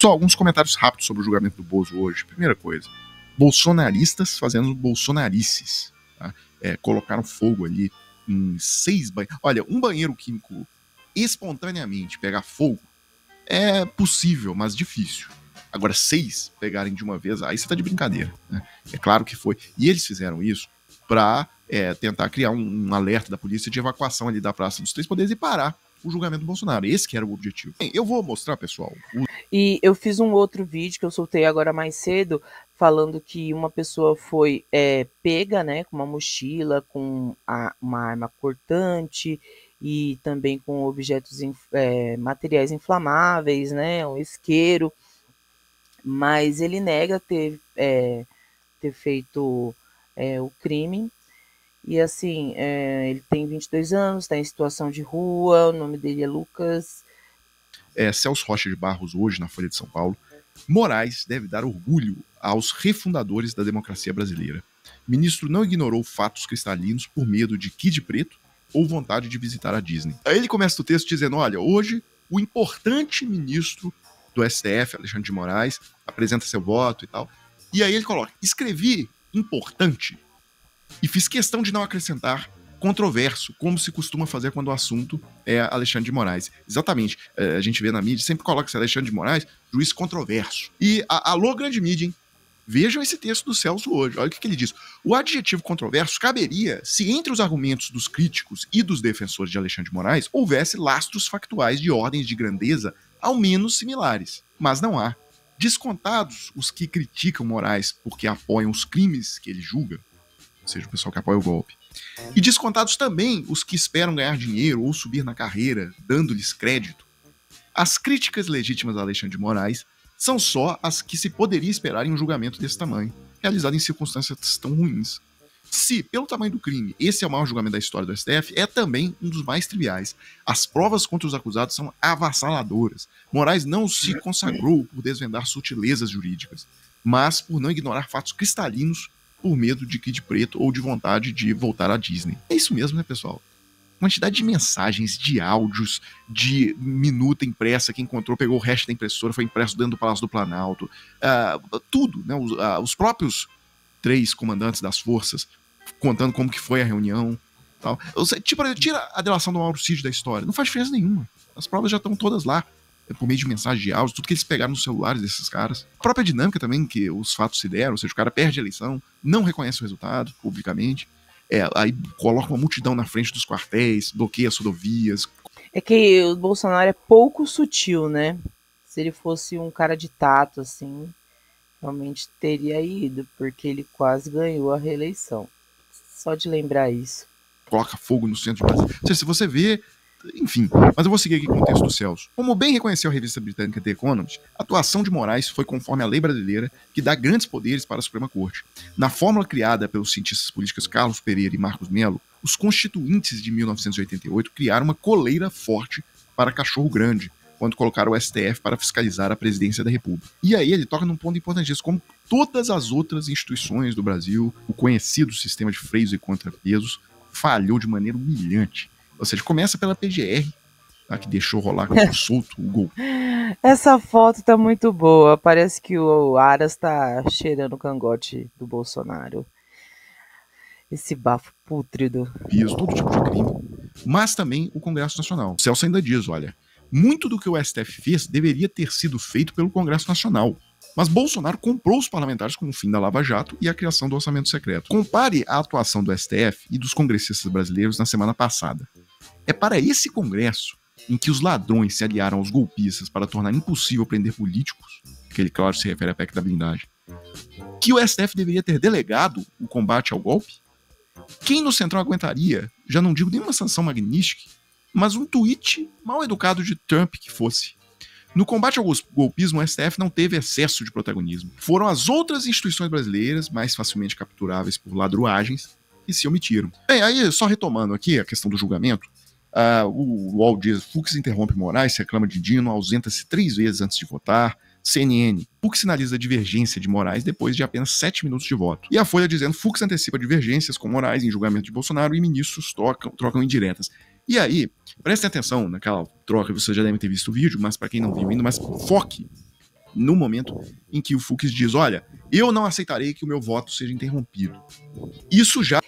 Só alguns comentários rápidos sobre o julgamento do Bozo hoje. Primeira coisa, bolsonaristas fazendo bolsonarices. Tá? Colocaram fogo ali em 6 banheiros. Olha, um banheiro químico espontaneamente pegar fogo é possível, mas difícil. Agora, 6 pegarem de uma vez, aí você tá de brincadeira. Né? É claro que foi. E eles fizeram isso para tentar criar um alerta da polícia de evacuação ali da Praça dos Três Poderes e parar o julgamento do Bolsonaro. Esse que era o objetivo. Bem, eu vou mostrar, pessoal. E eu fiz um outro vídeo que eu soltei agora mais cedo, falando que uma pessoa foi pega, né, com uma mochila, com uma arma cortante e também com objetos, materiais inflamáveis, né, um isqueiro, mas ele nega ter feito o crime. E assim, ele tem 22 anos, está em situação de rua, o nome dele é Lucas. Celso Rocha de Barros, hoje na Folha de São Paulo. Moraes deve dar orgulho aos refundadores da democracia brasileira. Ministro não ignorou fatos cristalinos por medo de Kid Preto ou vontade de visitar a Disney. Aí ele começa o texto dizendo, olha, hoje o importante ministro do STF, Alexandre de Moraes, apresenta seu voto e tal. E aí ele coloca, escrevi importante e fiz questão de não acrescentar controverso, como se costuma fazer quando o assunto é Alexandre de Moraes. Exatamente. A gente vê na mídia, sempre coloca esse Alexandre de Moraes, juiz controverso. E alô, grande mídia, hein? Vejam esse texto do Celso hoje. Olha o que ele diz. O adjetivo controverso caberia se entre os argumentos dos críticos e dos defensores de Alexandre de Moraes houvesse lastros factuais de ordens de grandeza ao menos similares. Mas não há. Descontados os que criticam Moraes porque apoiam os crimes que ele julga, ou seja, o pessoal que apoia o golpe, e descontados também os que esperam ganhar dinheiro ou subir na carreira, dando-lhes crédito, as críticas legítimas a Alexandre de Moraes são só as que se poderia esperar em um julgamento desse tamanho, realizado em circunstâncias tão ruins. Se, pelo tamanho do crime, esse é o maior julgamento da história do STF, é também um dos mais triviais. As provas contra os acusados são avassaladoras. Moraes não se consagrou por desvendar sutilezas jurídicas, mas por não ignorar fatos cristalinos por medo de Kid Preto ou de vontade de voltar à Disney. É isso mesmo, né, pessoal? Quantidade de mensagens, de áudios, de minuta impressa que encontrou, pegou o resto da impressora, foi impresso dentro do Palácio do Planalto. Tudo, né? Os próprios 3 comandantes das forças contando como que foi a reunião. Tal. Tipo, tira a delação do Mauro Cid da história. Não faz diferença nenhuma. As provas já estão todas lá. Por meio de mensagem de áudio, tudo que eles pegaram nos celulares desses caras. A própria dinâmica também que os fatos se deram, ou seja, o cara perde a eleição, não reconhece o resultado publicamente, aí coloca uma multidão na frente dos quartéis, bloqueia as rodovias. É que o Bolsonaro é pouco sutil, né? Se ele fosse um cara de tato, assim, realmente teria ido, porque ele quase ganhou a reeleição. Só de lembrar isso. Coloca fogo no centro de Brasil. Ou seja, se você vê, enfim, mas eu vou seguir aqui com o texto do Celso. Como bem reconheceu a revista britânica The Economist, a atuação de Moraes foi conforme a lei brasileira, que dá grandes poderes para a Suprema Corte. Na fórmula criada pelos cientistas políticos Carlos Pereira e Marcos Mello, os constituintes de 1988 criaram uma coleira forte para cachorro grande, quando colocaram o STF para fiscalizar a presidência da República. E aí ele toca num ponto importantíssimo, como todas as outras instituições do Brasil, o conhecido sistema de freios e contrapesos falhou de maneira humilhante. Ou seja, começa pela PGR, tá, que deixou rolar solto o gol. Essa foto tá muito boa. Parece que o Aras tá cheirando o cangote do Bolsonaro. Esse bafo pútrido. Piso, todo tipo de crime. Mas também o Congresso Nacional. O Celso ainda diz, olha, muito do que o STF fez deveria ter sido feito pelo Congresso Nacional. Mas Bolsonaro comprou os parlamentares com o fim da Lava Jato e a criação do orçamento secreto. Compare a atuação do STF e dos congressistas brasileiros na semana passada. É para esse Congresso, em que os ladrões se aliaram aos golpistas para tornar impossível prender políticos, que ele, claro, se refere à PEC da blindagem, que o STF deveria ter delegado o combate ao golpe? Quem no Centrão aguentaria, já não digo nenhuma sanção magnífica, mas um tweet mal educado de Trump que fosse? No combate ao golpismo, o STF não teve excesso de protagonismo. Foram as outras instituições brasileiras, mais facilmente capturáveis por ladruagens, que se omitiram. Bem, aí só retomando aqui a questão do julgamento, o UOL diz, Fux interrompe Moraes, reclama de Dino, ausenta-se 3 vezes antes de votar. CNN, Fux sinaliza a divergência de Moraes depois de apenas 7 minutos de voto. E a Folha dizendo, Fux antecipa divergências com Moraes em julgamento de Bolsonaro e ministros trocam indiretas. E aí, prestem atenção naquela troca, vocês já devem ter visto o vídeo, mas para quem não viu ainda, mas foque no momento em que o Fux diz, olha, eu não aceitarei que o meu voto seja interrompido. Isso já...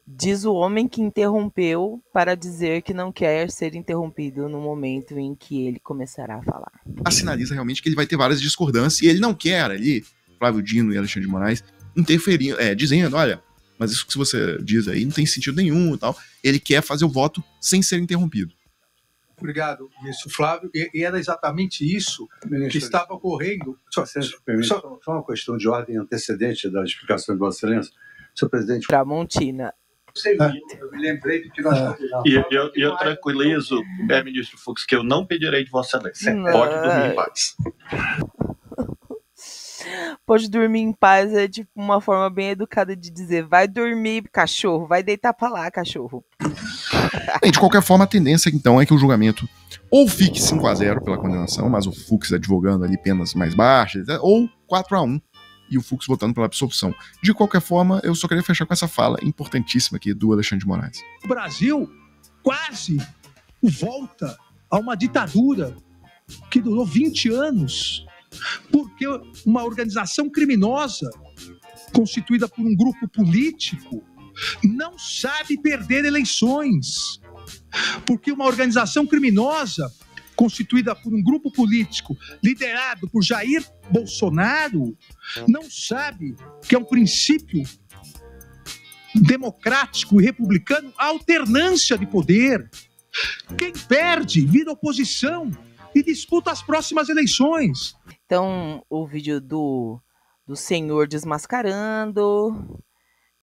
Diz o homem que interrompeu para dizer que não quer ser interrompido no momento em que ele começará a falar. Sinaliza realmente que ele vai ter várias discordâncias e ele não quer ali, Flávio Dino e Alexandre de Moraes, interferindo, dizendo, olha, mas isso que você diz aí não tem sentido nenhum e tal. Ele quer fazer o voto sem ser interrompido. Obrigado, ministro Flávio. E era exatamente isso que estava ocorrendo. Só uma questão de ordem antecedente da explicação de Vossa Excelência. Senhor presidente. Tramontina. Eu me lembrei de que nós... E eu tranquilizo, ministro Fux, que eu não pedirei de Vossa Excelência. Pode dormir em paz. Pode dormir em paz é tipo uma forma bem educada de dizer, vai dormir, cachorro, vai deitar pra lá, cachorro. Bem, de qualquer forma, a tendência então é que o julgamento ou fique 5-0 pela condenação, mas o Fux advogando ali penas mais baixas, ou 4-1 e o Fux votando pela absolução. De qualquer forma, eu só queria fechar com essa fala importantíssima aqui do Alexandre de Moraes. O Brasil quase volta a uma ditadura que durou 20 anos, porque uma organização criminosa constituída por um grupo político não sabe perder eleições, porque uma organização criminosa constituída por um grupo político liderado por Jair Bolsonaro não sabe que é um princípio democrático e republicano a alternância de poder. Quem perde vira oposição e disputa as próximas eleições. Então, o vídeo do senhor desmascarando,